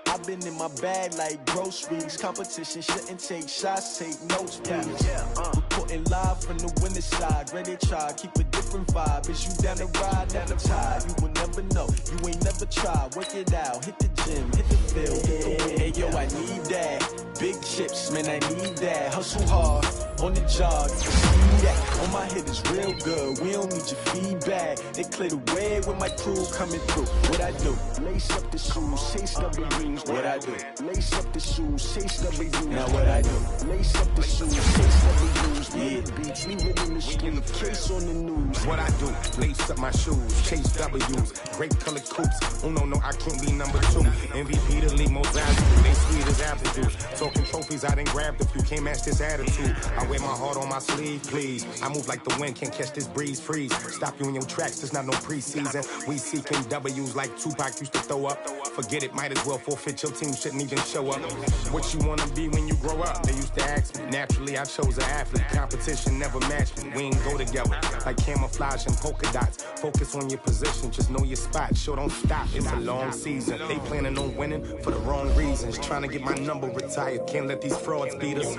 [SPEAKER 6] I've been in my bag like groceries. Competition shouldn't take shots, take notes, please. Reporting live from the winning side. Ready to try, keep a different vibe. Is you down the ride, down the tide? You will never know. You ain't never tried. Work it out, hit the gym, hit the field. Hey yo, I need that. Big chips, man, I need that. Hustle hard on the job. You can see that. On my head is real good. We don't need your feedback. They clear the way with my crew coming through. What I do? Lace up the shoes, chase W's. What I do? Lace up the shoes, chase W's. Now what I do? Lace up the shoes, chase W's. Yeah, beats, leave it in the street, case on the news.
[SPEAKER 7] What I do? Lace up my shoes, chase W's. Great colored coops. Oh no, I can't be number 2. MVP the league most valuable. They sweet as apple juice. Talking trophies, I didn't grab the few. Can't match this attitude. I wear my heart on my sleeve, please. I move like the wind, can't catch this breeze, freeze. Stop you in your tracks, there's not no preseason. We seeking W's like Tupac used to throw up. Forget it, might as well forfeit. Your team shouldn't even show up. What you wanna be when you grow up? They used to ask me. Naturally, I chose an athlete. Competition never matched me. We ain't go together like camouflage and polka dots. Focus on your position, just know your spot. Sure, don't stop. It's a long season. They planning on winning for the wrong reasons. Trying to get my number retired. Can't let these frauds beat us.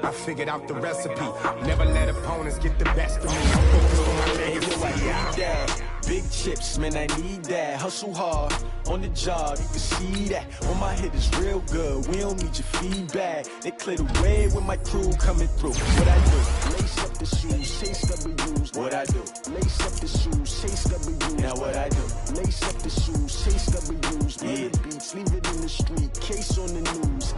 [SPEAKER 7] I figured out the recipe. Never let opponents get the best of me. I'm focused on my legacy.
[SPEAKER 6] Big chips, man, I need that. Hustle hard on the job, you can see that. On my head is real good, we don't need your feedback. They clear the way with my crew coming through. What I do? Lace up the shoes, chase W's. What I do? Lace up the shoes, chase W's. Now what I do? Lace up the shoes, chase W's. Yeah, beats, leave it in the street, case on the news.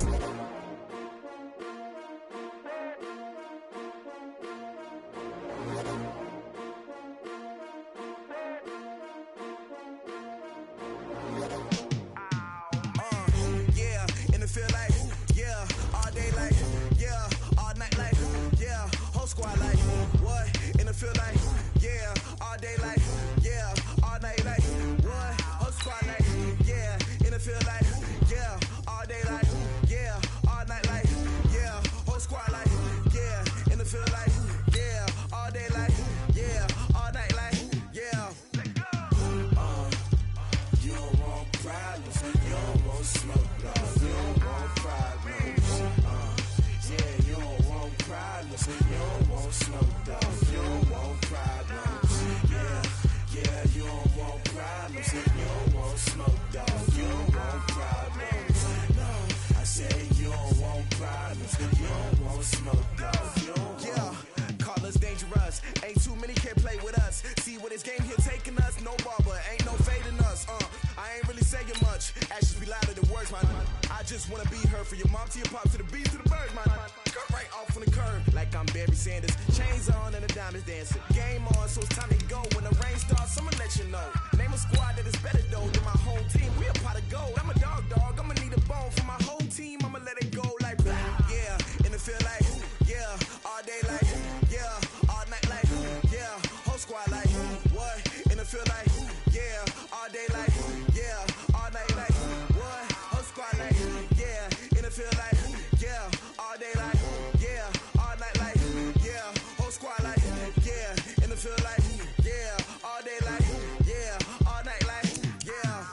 [SPEAKER 6] Actions be louder than words, man. I just wanna be heard from your mom to your pop to the beat to the birds, man. Cut right off on the curb, like I'm Barry Sanders. Chains on and the diamonds dancing. Game on, so it's time to go. When the rain starts, I'ma let you know. Name a squad that is better though than my whole team. We a pot of gold. I'm a dog. I'ma need a bone for my whole team. I'ma let it go like yeah. In the field like yeah. All day like yeah. All night like yeah. Whole squad like what? In the field like yeah. All day like yeah. All night like what? Whole squad like yeah. In the field like yeah. All day like yeah. All night like yeah. Whole squad like yeah. In the field like yeah. All day like yeah. All night like yeah.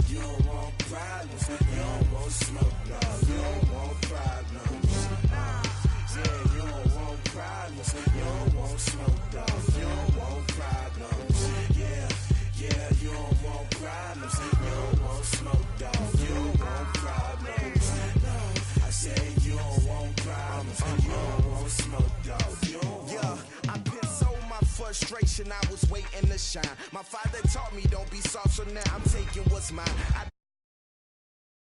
[SPEAKER 6] You don't want problems. You don't want smoke, no. You don't want problems. Yeah, you don't want problems. You don't want smoke, dog. You don't want problems. Yeah, you don't want problems. You don't want smoke, dog. You don't want problems. No, I said you don't want problems. You don't want smoke, dog. You don't want. I pissed so my frustration. I was waiting to shine. My father taught me don't be soft, so now I'm taking what's mine.